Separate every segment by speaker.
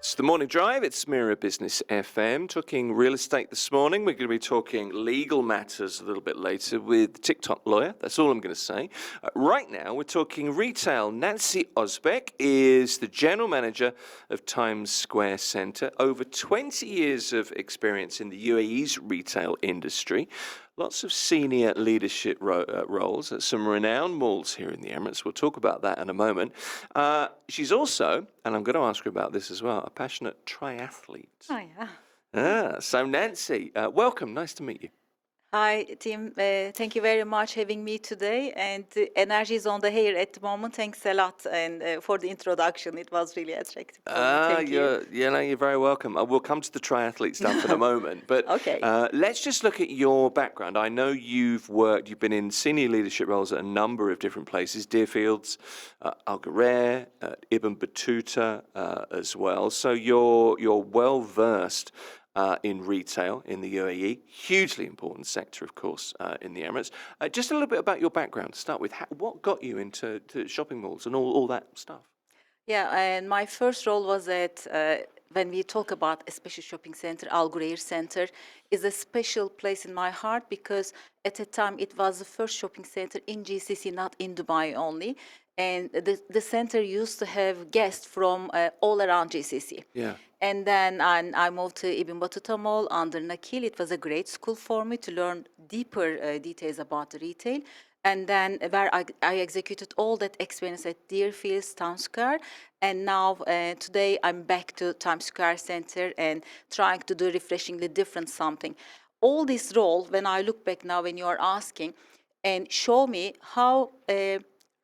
Speaker 1: It's the morning drive. It's Mira Business FM talking real estate this morning. We're going to be talking legal matters a little bit later with the TikTok lawyer. That's all I'm going to say. Right now, we're talking retail. Nese Ozbek is the general manager of Times Square Centre. Over 20 years of experience in the UAE's retail industry. Lots of senior leadership roles at some renowned malls here in the Emirates. We'll talk about that in a moment. She's also, and I'm going to ask her about this as well, a passionate triathlete.
Speaker 2: Oh, yeah.
Speaker 1: So Nancy, welcome. Nice to meet you.
Speaker 2: Hi, Tim. Thank you very much having me today. And the energy is on the hair at the moment. Thanks a lot and for the introduction. It was really attractive for me. Thank you.
Speaker 1: You're very welcome. We'll come to the triathlete stuff in a moment. But
Speaker 2: okay.
Speaker 1: Let's just look at your background. I know you've been in senior leadership roles at a number of different places, Deerfields, Al Ghurair, Ibn Battuta as well. So you're well versed in retail in the UAE, hugely important sector, of course, in the Emirates. Just a little bit about your background to start with. What got you into shopping malls and all that stuff?
Speaker 2: Yeah, and my first role was at, when we talk about a special shopping center, Al Ghurair Center is a special place in my heart because at the time it was the first shopping center in GCC, not in Dubai only. And the center used to have guests from all around GCC.
Speaker 1: Yeah.
Speaker 2: And then I moved to Ibn Battuta Mall under Nakil. It was a great school for me to learn deeper details about the retail. And then where I executed all that experience at Deerfields, Times Square. And now today I'm back to Times Square Center and trying to do refreshingly different something. All this role, when I look back now when you are asking, and show me how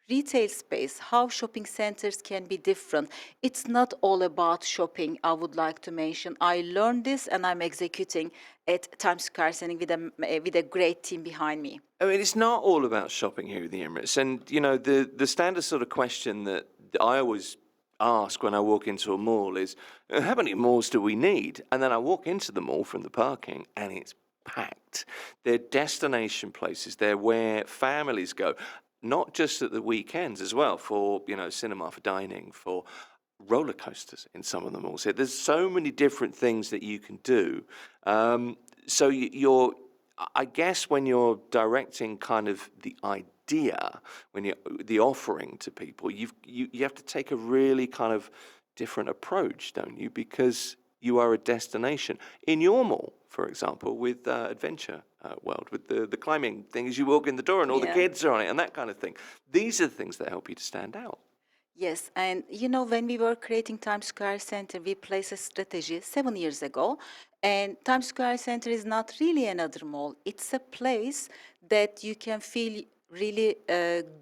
Speaker 2: retail space, how shopping centers can be different. It's not all about shopping, I would like to mention. I learned this and I'm executing at Times Square Center with a great team behind me.
Speaker 1: I mean, it's not all about shopping here in the Emirates. And, you know, the standard sort of question that I always ask when I walk into a mall is, how many malls do we need? And then I walk into the mall from the parking and it's packed. They're destination places. They're where families go. Not just at the weekends as well, for, you know, cinema, for dining, for roller coasters in some of the malls. There's so many different things that you can do. So you're, I guess when you're directing kind of the idea, the offering to people, you have to take a really kind of different approach, don't you? Because you are a destination. In your mall, for example, with Adventure World, with the climbing thing as you walk in the door and all the kids are on it and that kind of thing. These are the things that help you to stand out.
Speaker 2: Yes, and you know, when we were creating Times Square Center, we placed a strategy 7 years ago. And Times Square Center is not really another mall. It's a place that you can feel really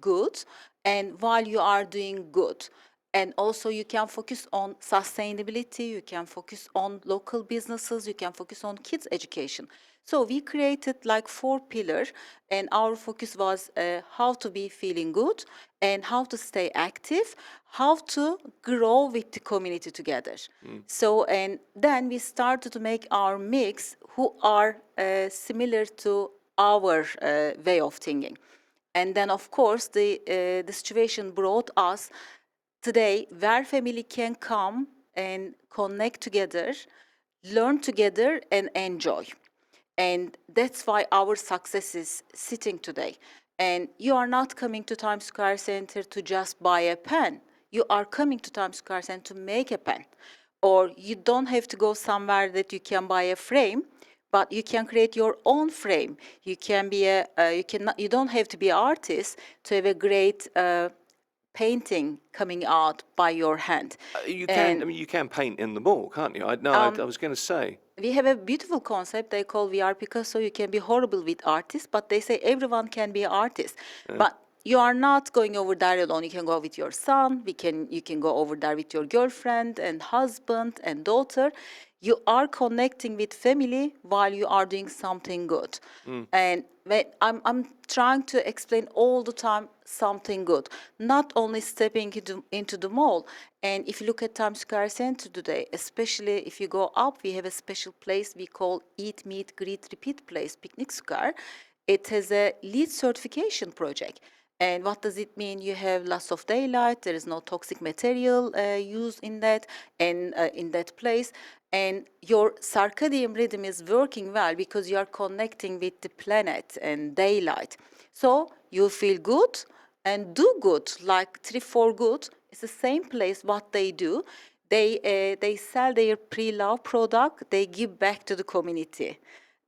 Speaker 2: good and while you are doing good. And also you can focus on sustainability, you can focus on local businesses, you can focus on kids' education. So we created like 4 pillars and our focus was how to be feeling good and how to stay active, how to grow with the community together. So, and then we started to make our mix who are similar to our way of thinking. And then of course the situation brought us today where family can come and connect together, learn together and enjoy. And that's why our success is sitting today. And you are not coming to Times Square Center to just buy a pen. You are coming to Times Square Center to make a pen. Or you don't have to go somewhere that you can buy a frame, but you can create your own frame. You can be you don't have to be an artist to have a great painting coming out by your hand.
Speaker 1: You can. I mean, you can paint in the mall, can't you? I was going to say.
Speaker 2: We have a beautiful concept they call VR Picasso. You can be horrible with artists, but they say everyone can be an artist. But you are not going over there alone. You can go with your son. You can go over there with your girlfriend and husband and daughter. You are connecting with family while you are doing something good. And when I'm trying to explain all the time something good, not only stepping into the mall. And if you look at Times Square Center today, especially if you go up, we have a special place we call Eat, Meet, Greet, Repeat Place, Picnic Square. It has a LEED certification project. And what does it mean? You have lots of daylight. There is no toxic material used in that place, and your circadian rhythm is working well because you are connecting with the planet and daylight. So you feel good and do good, like 3 4 Good. It's the same place. What they do, they sell their pre-love product. They give back to the community.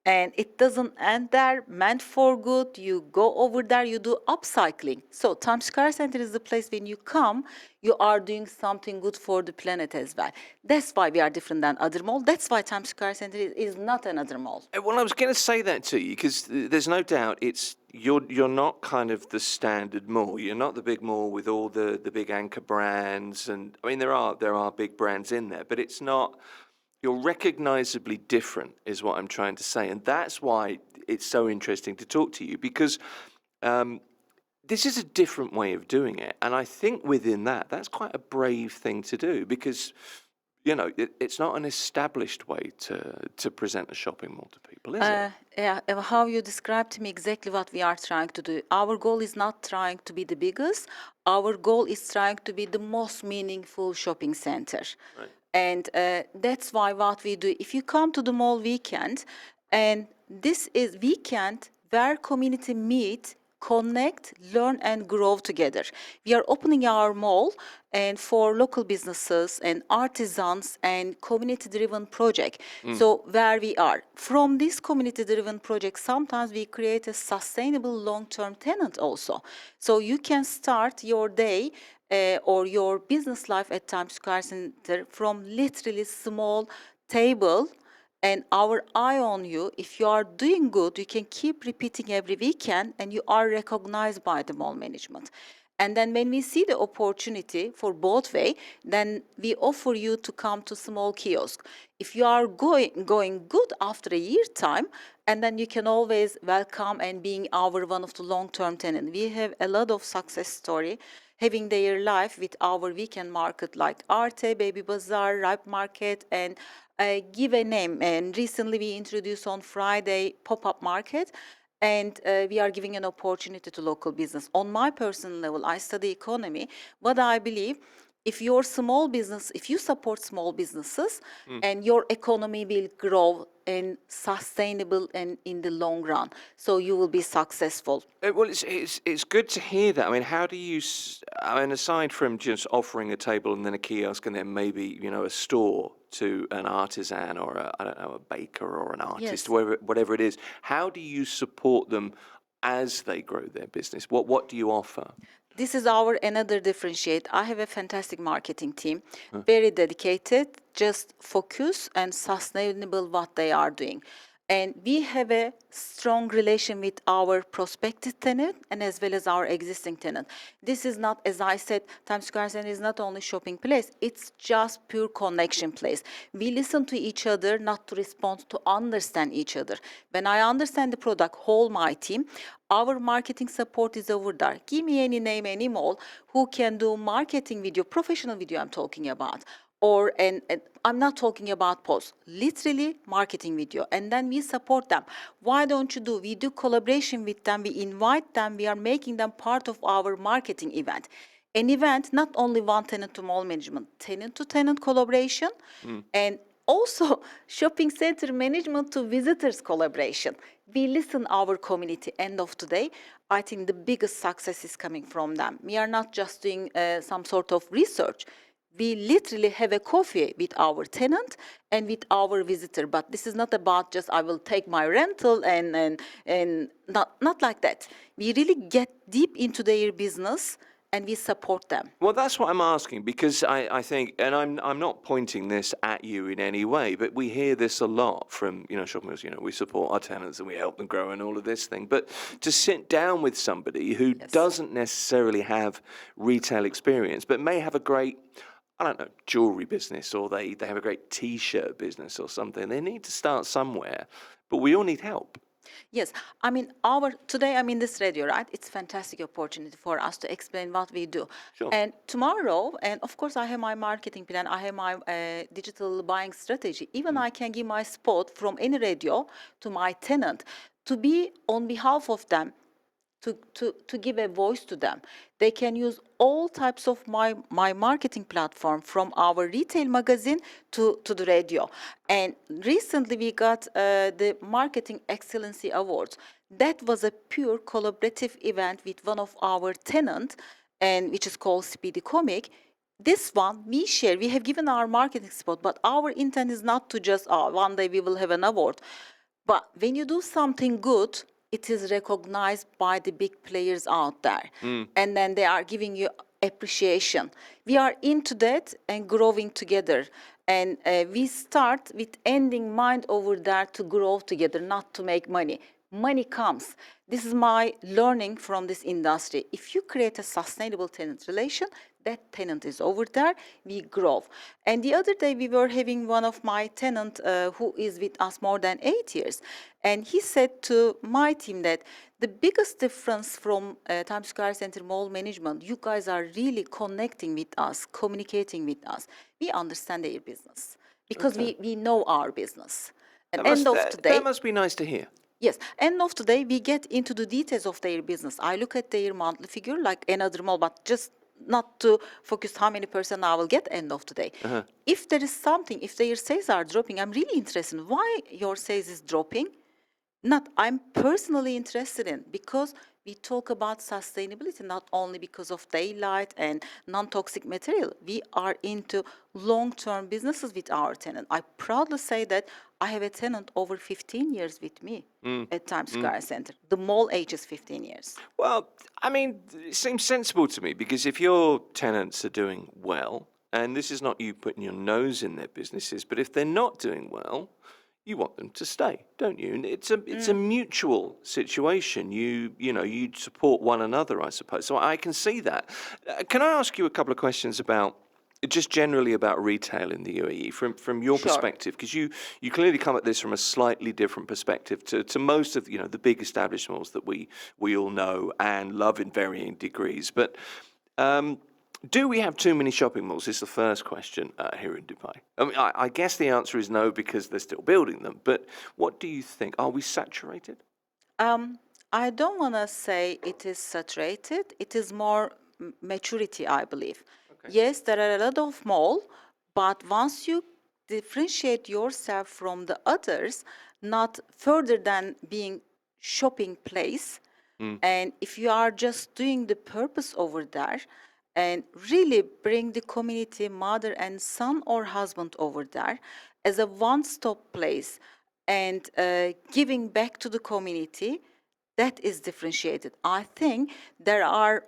Speaker 2: And it doesn't end there, meant for good. You go over there, you do upcycling. So Times Square Center is the place when you come, you are doing something good for the planet as well. That's why we are different than other mall. That's why Times Square Center is not another mall.
Speaker 1: Well, I was going to say that to you because there's no doubt you're not kind of the standard mall. You're not the big mall with all the big anchor brands, and I mean there are big brands in there, but it's not. You're recognizably different, is what I'm trying to say, and that's why it's so interesting to talk to you because this is a different way of doing it, and I think within that's quite a brave thing to do because it's not an established way to present a shopping mall to people, is it?
Speaker 2: Yeah, how you described to me exactly what we are trying to do. Our goal is not trying to be the biggest. Our goal is trying to be the most meaningful shopping center.
Speaker 1: Right.
Speaker 2: And that's why what we do, if you come to the mall weekend, and this is weekend where community meet, connect, learn, and grow together. We are opening our mall and for local businesses and artisans and community-driven project. So where we are from this community-driven project, sometimes we create a sustainable long-term tenant also. So you can start your day or your business life at Times Square Center from literally small table and our eye on you. If you are doing good, you can keep repeating every weekend and you are recognized by the mall management. And then when we see the opportunity for both way, then we offer you to come to small kiosk. If you are going good after a year time, and then you can always welcome and being our one of the long-term tenant. We have a lot of success story having their life with our weekend market like Arte, Baby Bazaar, Ripe Market, and give a name. And recently we introduced on Friday pop-up market, and we are giving an opportunity to local business. On my personal level, I study economy, but I believe if your small business, if you support small businesses, and your economy will grow and sustainable and in the long run, so you will be successful.
Speaker 1: Well, it's good to hear that. I mean, how do you? I mean, aside from just offering a table and then a kiosk and then maybe a store to an artisan or I don't know, a baker or an artist,
Speaker 2: Yes.
Speaker 1: whatever it is, how do you support them as they grow their business? What do you offer?
Speaker 2: This is our another differentiate. I have a fantastic marketing team, very dedicated, just focus and sustainable what they are doing. And we have a strong relation with our prospective tenant and as well as our existing tenant. This is not, as I said, Times Square Center is not only shopping place, it's just pure connection place. We listen to each other, not to respond, to understand each other. When I understand the product, whole my team, our marketing support is over there. Give me any name, any mall who can do marketing video, professional video I'm talking about. And I'm not talking about posts, literally marketing video. And then we support them. Why don't you do? We do collaboration with them. We invite them. We are making them part of our marketing event. An event, not only one tenant to mall management, tenant to tenant collaboration, and also shopping center management to visitors collaboration. We listen our community. End of today, I think the biggest success is coming from them. We are not just doing some sort of research. We literally have a coffee with our tenant and with our visitor. But this is not about just I will take my rental and not like that. We really get deep into their business and we support them.
Speaker 1: Well, that's what I'm asking because I think, and I'm not pointing this at you in any way, but we hear this a lot from shopping malls. We support our tenants and we help them grow and all of this thing. But to sit down with somebody who doesn't necessarily have retail experience, but may have a great, I don't know, jewelry business, or they have a great T-shirt business or something. They need to start somewhere, but we all need help.
Speaker 2: Yes, I mean, today I'm in this radio, right? It's a fantastic opportunity for us to explain what we do.
Speaker 1: Sure.
Speaker 2: And tomorrow, and of course, I have my marketing plan, I have my digital buying strategy. Even I can give my spot from any radio to my tenant to be on behalf of them. to give a voice to them. They can use all types of my marketing platform, from our retail magazine to the radio. And recently we got the Marketing Excellency Awards. That was a pure collaborative event with one of our tenants, and which is called Speedy Comic. This one we have given our marketing spot, but our intent is not to just, one day we will have an award. But when you do something good, it is recognized by the big players out there. And then they are giving you appreciation. We are into that and growing together. And we start with ending mind over there to grow together, not to make money. Money comes. This is my learning from this industry. If you create a sustainable tenant relation, that tenant is over there, we grow. And the other day we were having one of my tenant who is with us more than 8 years. And he said to my team that the biggest difference from Times Square Center Mall management, you guys are really connecting with us, communicating with us. We understand their business because we know our business. And
Speaker 1: That must be nice to hear.
Speaker 2: Yes, end of today, we get into the details of their business. I look at their monthly figure like another mall, but just not to focus how many percent I will get end of today. If there is something, if their sales are dropping, I'm really interested in why your sales is dropping. I'm personally interested in, because we talk about sustainability not only because of daylight and non-toxic material. We are into long-term businesses with our tenant. I proudly say that I have a tenant over 15 years with me at Times Square Center. The mall age is 15 years.
Speaker 1: Well, I mean, it seems sensible to me, because if your tenants are doing well, and this is not you putting your nose in their businesses, but if they're not doing well, you want them to stay, don't you? And it's a mutual situation. You support one another, I suppose. So I can see that. Can I ask you a couple of questions about just generally about retail in the UAE from your perspective? Because you clearly come at this from a slightly different perspective to most of the big established malls that we all know and love in varying degrees. But do we have too many shopping malls? Is the first question here in Dubai. I mean, I guess the answer is no, because they're still building them. But what do you think? Are we saturated?
Speaker 2: I don't want to say it is saturated. It is more maturity, I believe. Yes, there are a lot of malls, but once you differentiate yourself from the others, not further than being shopping place, and if you are just doing the purpose over there, and really bring the community, mother and son or husband over there as a one-stop place, and giving back to the community, that is differentiated. I think there are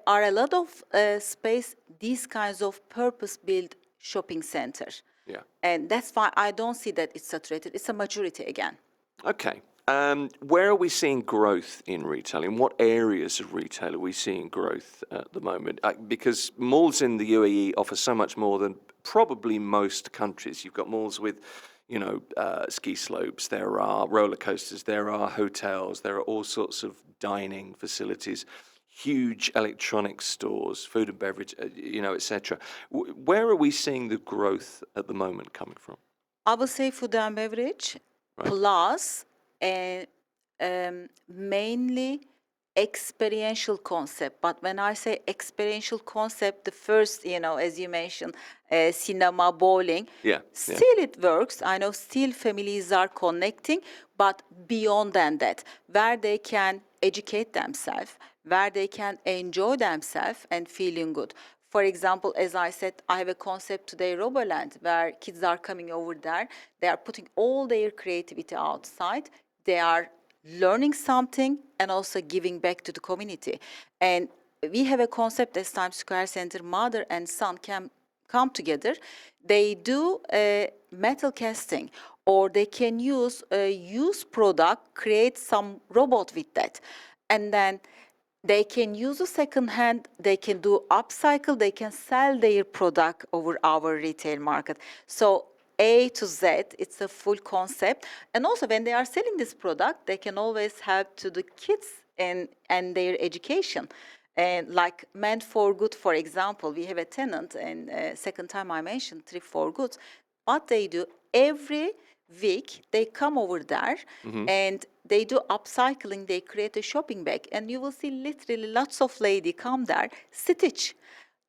Speaker 2: a lot of space, these kinds of purpose-built shopping centers.
Speaker 1: Yeah.
Speaker 2: And that's why I don't see that it's saturated. It's a majority again.
Speaker 1: Okay. Where are we seeing growth in retail? In what areas of retail are we seeing growth at the moment? Because malls in the UAE offer so much more than probably most countries. You've got malls with, ski slopes, there are roller coasters, there are hotels, there are all sorts of dining facilities, huge electronics stores, food and beverage, etc. Where are we seeing the growth at the moment coming from?
Speaker 2: I will say food and beverage, plus mainly experiential concept. But when I say experiential concept, the first, as you mentioned, cinema, bowling, still it works. I know still families are connecting, but beyond than that, where they can educate themselves, where they can enjoy themselves and feeling good. For example, as I said, I have a concept today, Roboland, where kids are coming over there. They are putting all their creativity outside. They are learning something and also giving back to the community. And we have a concept as Times Square Center, mother and son can come together. They do metal casting, or they can use a used product, create some robot with that. And then they can use a second hand, they can do upcycle, they can sell their product over our retail market. So A to Z, it's a full concept. And also when they are selling this product, they can always help to the kids and their education. And like Meant for Good, for example, we have a tenant, and second time I mentioned Trip for Good. What they do, every week they come over there and they do upcycling. They create a shopping bag, and you will see literally lots of lady come there, stitch.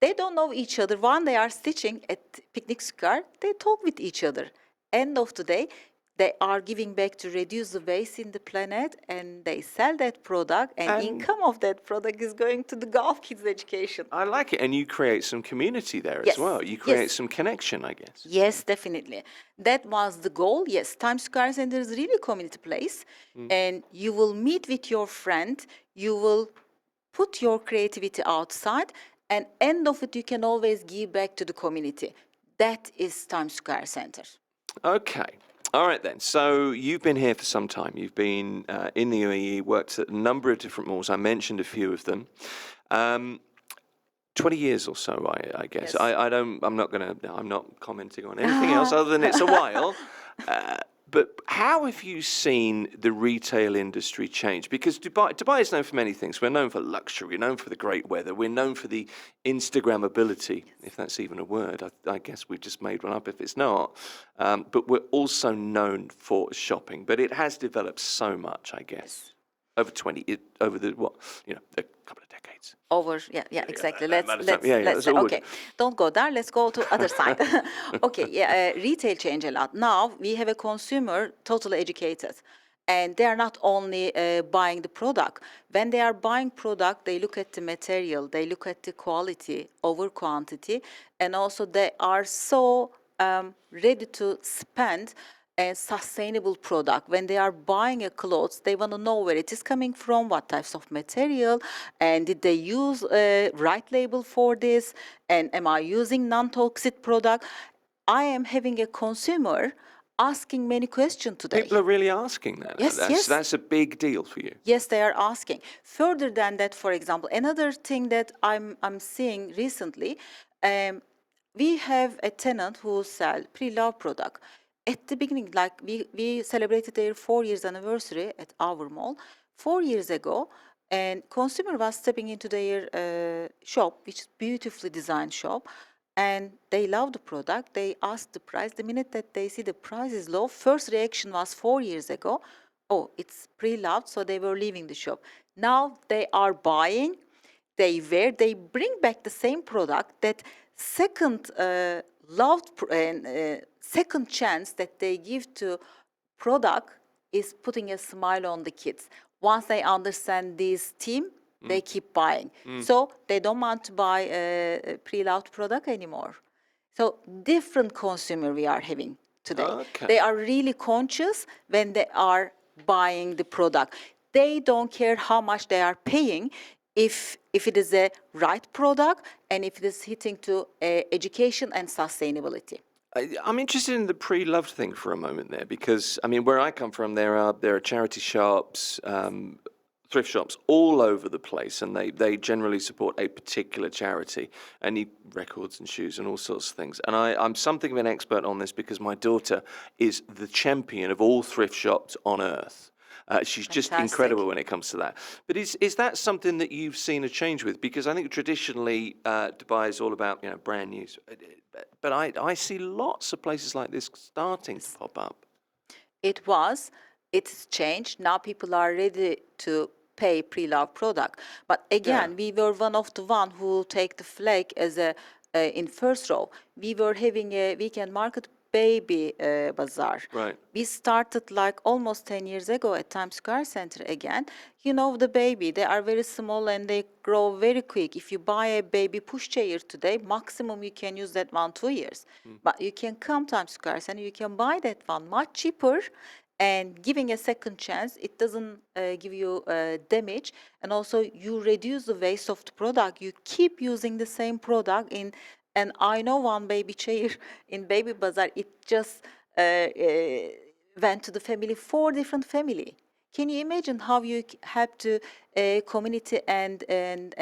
Speaker 2: They don't know each other. When they are stitching at picnic square, they talk with each other. End of the day, they are giving back to reduce the waste in the planet, and they sell that product, and
Speaker 1: And
Speaker 2: income of that product is going to the Gulf Kids education.
Speaker 1: I like it. And you create some community there as
Speaker 2: Yes,
Speaker 1: well. You create
Speaker 2: yes.
Speaker 1: some connection, I guess.
Speaker 2: Yes, definitely. That was the goal. Yes, Times Square Center is really a community place, and you will meet with your friend. You will put your creativity outside, and end of it, you can always give back to the community. That is Times Square Center.
Speaker 1: Okay. All right then. So you've been here for some time. You've been in the UAE, worked at a number of different malls. I mentioned a few of them. 20 years or so, I guess.
Speaker 2: Yes.
Speaker 1: I'm not commenting on anything else other than it's a while. But how have you seen the retail industry change? Because Dubai is known for many things. We're known for luxury. We're known for the great weather. We're known for the Instagrammability, if that's even a word. I guess we've just made one up if it's not. But we're also known for shopping. But it has developed so much, I guess, over a couple of decades.
Speaker 2: Exactly.
Speaker 1: That's all
Speaker 2: Okay, don't go there. Let's go to other side. Okay, retail change a lot. Now we have a consumer totally educated, and they are not only buying the product. When they are buying product, they look at the material, they look at the quality over quantity, and also they are so ready to spend a sustainable product. When they are buying a clothes, they want to know where it is coming from, what types of material, and did they use a right label for this, and am I using non-toxic product? I am having a consumer asking many questions today.
Speaker 1: People are really asking that.
Speaker 2: Yes.
Speaker 1: That's a big deal for you.
Speaker 2: Yes, they are asking. Further than that, for example, another thing that I'm seeing recently, we have a tenant who sell pre-loved product. At the beginning, like we celebrated their 4 years anniversary at our mall 4 years ago, and consumer was stepping into their shop, which is beautifully designed shop, and they love the product. They ask the price. The minute that they see the price is low, first reaction was 4 years ago, oh, it's pre-loved, so they were leaving the shop. Now they are buying, they wear, they bring back the same product. That second second chance that they give to product is putting a smile on the kids. Once they understand this theme, they keep buying. So they don't want to buy a pre-loved product anymore. So different consumer we are having today.
Speaker 1: Okay.
Speaker 2: They are really conscious when they are buying the product. They don't care how much they are paying if it is a right product and if it is hitting to education and sustainability.
Speaker 1: I'm interested in the pre-loved thing for a moment there, because I mean, where I come from, there are charity shops, thrift shops all over the place, and they generally support a particular charity and need records and shoes and all sorts of things. And I'm something of an expert on this because my daughter is the champion of all thrift shops on earth. She's just
Speaker 2: Fantastic.
Speaker 1: incredible when it comes to that. But is that something that you've seen a change with? Because I think traditionally Dubai is all about brand new. But I see lots of places like this starting to pop up.
Speaker 2: It's changed. Now people are ready to pay pre-loved product. But again, we were one of the one who take the flag as a in first row. We were having a weekend market baby bazaar.
Speaker 1: Right.
Speaker 2: We started like almost 10 years ago at Times Square Center again. You know, the baby, they are very small and they grow very quick. If you buy a baby pushchair today, maximum you can use that one 2 years. But you can come Times Square Center, you can buy that one much cheaper, and giving a second chance, it doesn't give you damage, and also you reduce the waste of the product. You keep using the same product and I know one baby chair in Baby Bazaar, it just went to the family, 4 different family. Can you imagine how you help to community and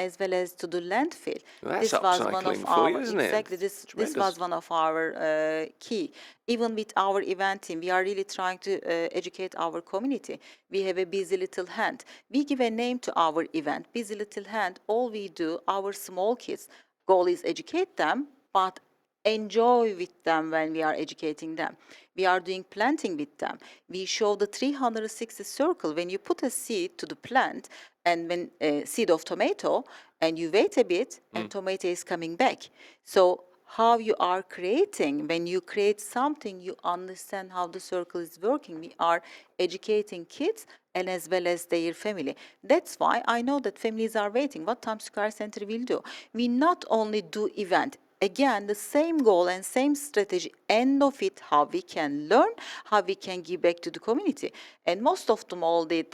Speaker 2: as well as to the landfill?
Speaker 1: Well,
Speaker 2: This
Speaker 1: that's
Speaker 2: was one
Speaker 1: upcycling
Speaker 2: of
Speaker 1: for
Speaker 2: our
Speaker 1: you, isn't it?
Speaker 2: exactly this
Speaker 1: Tremendous.
Speaker 2: was one of our key. Even with our event team, we are really trying to educate our community. We have a Busy Little Hand. We give a name to our event, Busy Little Hand. All we do, our small kids, goal is educate them, but enjoy with them when we are educating them. We are doing planting with them. We show the 360 circle. When you put a seed to the plant, and when a seed of tomato, and you wait a bit, and tomato is coming back. So how you are creating, when you create something, you understand how the circle is working. We are educating kids and as well as their family. That's why I know that families are waiting. What Times Square Center will do? We not only do event, again, the same goal and same strategy, end of it, how we can learn, how we can give back to the community. And most of them all did,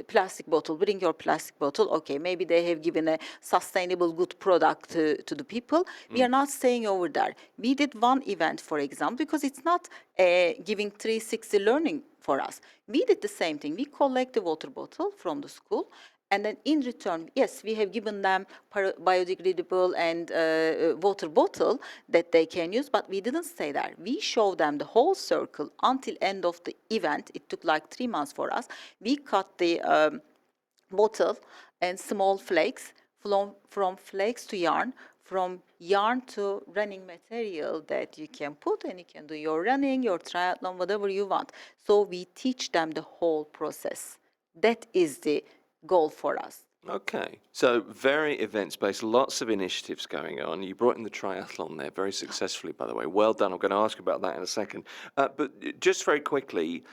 Speaker 2: plastic bottle, bring your plastic bottle. Okay, maybe they have given a sustainable, good product to the people. We are not staying over there. We did one event, for example, because it's not giving 360 learning for us. We did the same thing. We collect the water bottle from the school, and then in return, yes, we have given them biodegradable and water bottle that they can use, but we didn't stay there. We showed them the whole circle until end of the event. It took like 3 months for us. We cut the bottle and small flakes from flakes to yarn, from yarn to running material that you can put and you can do your running, your triathlon, whatever you want. So we teach them the whole process. That is the goal for us.
Speaker 1: Okay, so very events-based, lots of initiatives going on. You brought in the triathlon there very successfully, by the way. Well done. I'm going to ask you about that in a second. But just very quickly,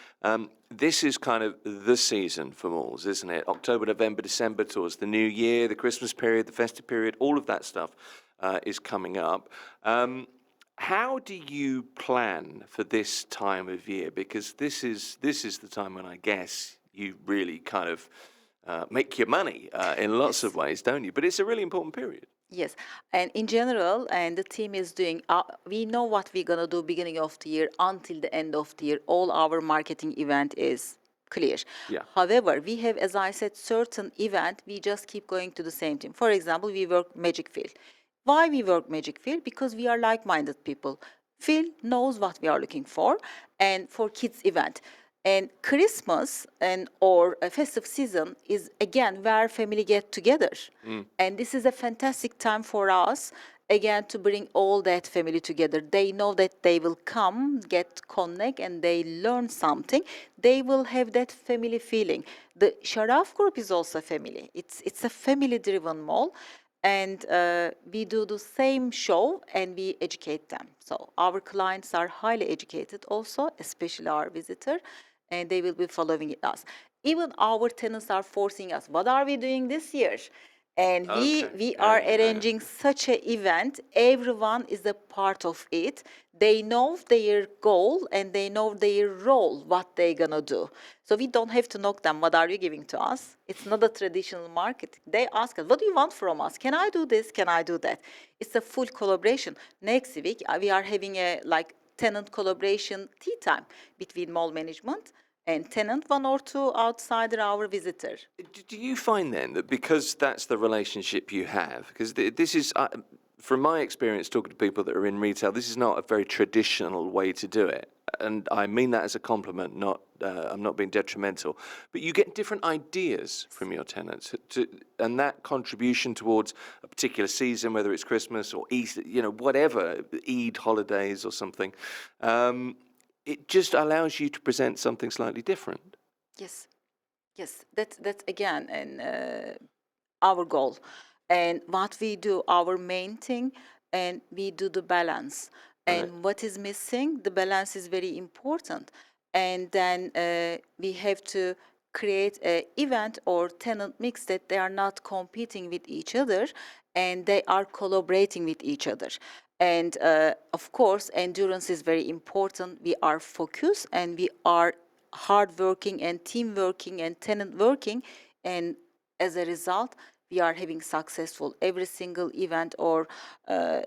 Speaker 1: this is kind of the season for malls, isn't it? October, November, December, towards the new year, the Christmas period, the festive period, all of that stuff is coming up. How do you plan for this time of year? Because this is the time when I guess you really kind of make your money in lots of ways, don't you? But it's a really important period.
Speaker 2: Yes, and in general, and the team is doing, we know what we're gonna do beginning of the year until the end of the year. All our marketing event is clear.
Speaker 1: Yeah.
Speaker 2: However, we have, as I said, certain event, we just keep going to the same thing. For example, we work Magic Field. Why we work Magic Field? Because we are like-minded people. Phil knows what we are looking for, and for kids event. And Christmas and or a festive season is again where family get together. And this is a fantastic time for us again to bring all that family together. They know that they will come, get connect, and they learn something. They will have that family feeling. The Sharaf Group is also a family. It's a family-driven mall, and we do the same show and we educate them. So our clients are highly educated also, especially our visitor, and they will be following us. Even our tenants are forcing us, what are we doing this year? And we
Speaker 1: Okay.
Speaker 2: are
Speaker 1: Yeah.
Speaker 2: arranging such an event. Everyone is a part of it. They know their goal and they know their role, what they're gonna do. So we don't have to knock them, what are you giving to us? It's not a traditional market. They ask us, what do you want from us? Can I do this? Can I do that? It's a full collaboration. Next week, we are having a tenant collaboration tea time between mall management and tenant, one or two outsider, our visitor.
Speaker 1: Do you find then that because that's the relationship you have, because this is, from my experience talking to people that are in retail, this is not a very traditional way to do it. And I mean that as a compliment, not I'm not being detrimental. But you get different ideas from your tenants, and that contribution towards a particular season, whether it's Christmas or Easter, whatever, Eid holidays or something, it just allows you to present something slightly different.
Speaker 2: Yes, yes, that's again our goal, and what we do, our main thing, and we do the balance.
Speaker 1: Right.
Speaker 2: And what is missing, the balance is very important, and then we have to create a event or tenant mix that they are not competing with each other, and they are collaborating with each other. And of course, endurance is very important. We are focused and we are hardworking and team working and tenant working. And as a result, we are having successful every single event or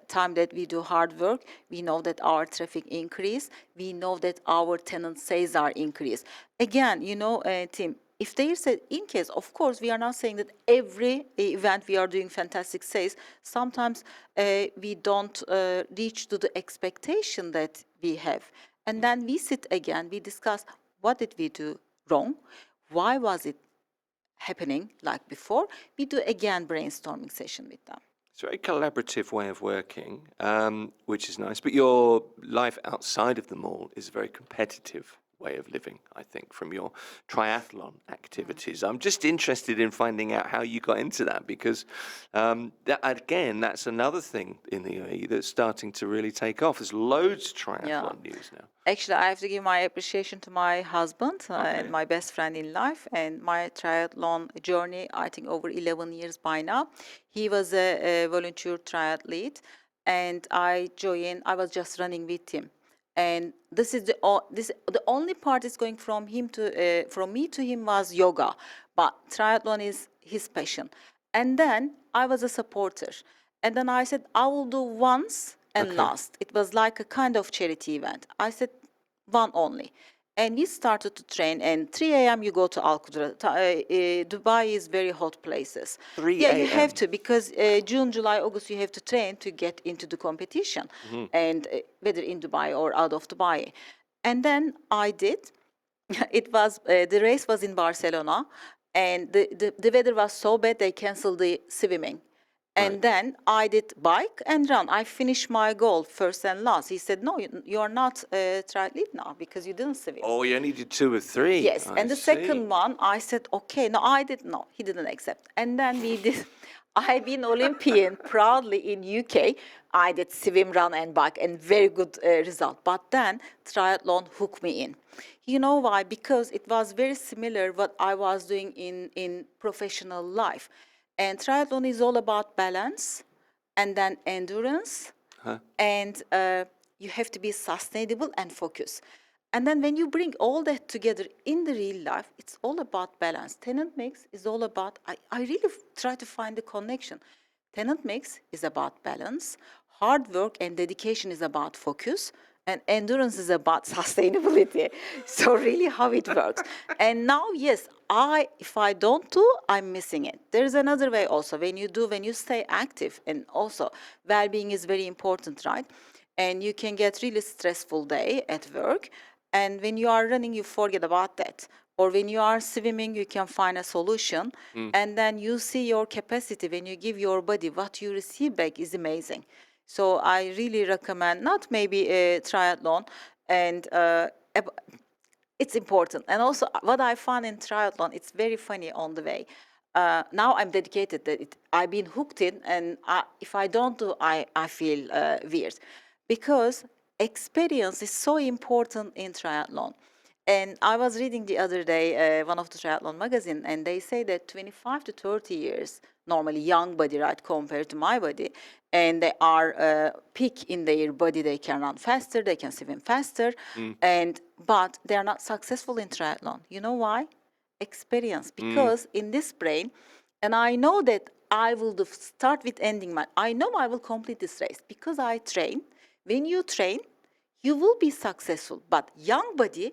Speaker 2: time that we do hard work. We know that our traffic increase. We know that our tenant sales are increased. Again, Tim, if there is in case, of course, we are not saying that every event we are doing fantastic sales. Sometimes we don't reach to the expectation that we have. And then we sit again, we discuss what did we do wrong? Why was it happening like before? We do again brainstorming session with them.
Speaker 1: It's a very collaborative way of working, which is nice. But your life outside of the mall is a very competitive way of living, I think, from your triathlon activities. I'm just interested in finding out how you got into that because, that's another thing in the UAE that's starting to really take off. There's loads of triathlon news now.
Speaker 2: Actually, I have to give my appreciation to my husband and my best friend in life and my triathlon journey, I think over 11 years by now. He was a volunteer triathlete and I was just running with him. And this is the only part is going from him to from me to him was yoga, but triathlon is his passion. And then I was a supporter, and then I said I will do once and last. It was like a kind of charity event. I said one only. And we started to train, and 3 a.m. you go to Al Qudra. Dubai is very hot places.
Speaker 1: 3
Speaker 2: Yeah, you have
Speaker 1: a.m.?
Speaker 2: to because June, July, August you have to train to get into the competition, and whether in Dubai or out of Dubai. And then I did. It was the race was in Barcelona, and the weather was so bad they canceled the swimming. And then I did bike and run. I finished my goal first and last. He said, "No, you are not a triathlete now because you didn't swim."
Speaker 1: Oh, you only did 2 or 3.
Speaker 2: Yes,
Speaker 1: I
Speaker 2: and the
Speaker 1: see.
Speaker 2: second one, I said, "Okay." No, I did no. He didn't accept. And then we did. I've been Olympian proudly in UK. I did swim, run, and bike, and very good result. But then triathlon hooked me in. You know why? Because it was very similar what I was doing in professional life. And triathlon is all about balance and then endurance. And you have to be sustainable and focused. And then when you bring all that together in the real life, it's all about balance. Tenant mix is all about, I really try to find the connection. Tenant mix is about balance. Hard work and dedication is about focus. And endurance is about sustainability. So really how it works. And now, yes, if I don't do, I'm missing it. There's another way also. When you stay active, and also well-being is very important, right? And you can get really stressful day at work. And when you are running, you forget about that. Or when you are swimming, you can find a solution. And then you see your capacity. When you give your body, what you receive back is amazing. So I really recommend not maybe a triathlon, and it's important. And also what I found in triathlon, it's very funny on the way. Now I'm dedicated that I've been hooked in, and if I don't do, I feel weird. Because experience is so important in triathlon. And I was reading the other day one of the triathlon magazine, and they say that 25 to 30 years, normally young body, right, compared to my body, and they are peak in their body. They can run faster, they can swim faster, but they are not successful in triathlon. You know why? Experience. Because in this brain, and I know that I will start with ending I know I will complete this race because I train. When you train, you will be successful. But young body,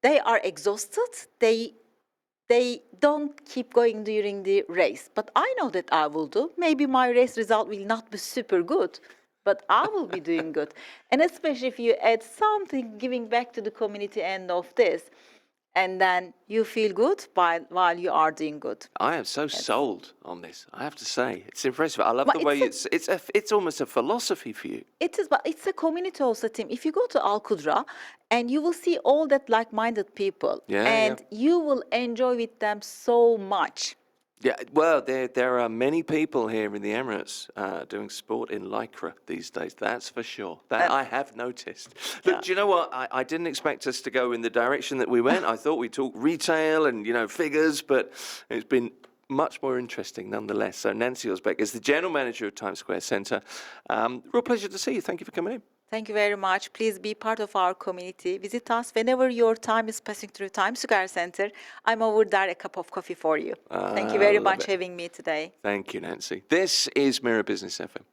Speaker 2: they are exhausted. They don't keep going during the race. But I know that I will do. Maybe my race result will not be super good, but I will be doing good. And especially if you add something giving back to the community end of this, and then you feel good while you are doing good.
Speaker 1: I am so sold on this, I have to say. It's impressive. I love
Speaker 2: But
Speaker 1: the way it's almost a philosophy for you.
Speaker 2: It is, but it's a community also, Tim. If you go to Al Qudra, and you will see all that like-minded people, and you will enjoy with them so much.
Speaker 1: Yeah, well, there are many people here in the Emirates doing sport in Lycra these days. That's for sure. That I have noticed. Look, do you know what? I didn't expect us to go in the direction that we went. I thought we'd talk retail and, figures, but it's been much more interesting nonetheless. So Nese Ozbek is the General Manager of Times Square Centre. Real pleasure to see you. Thank you for coming in.
Speaker 2: Thank you very much. Please be part of our community. Visit us whenever your time is passing through Times Square Center. I'm over there, a cup of coffee for you. Thank you very much for having me today.
Speaker 1: Thank you, Nancy. This is Mira Business FM.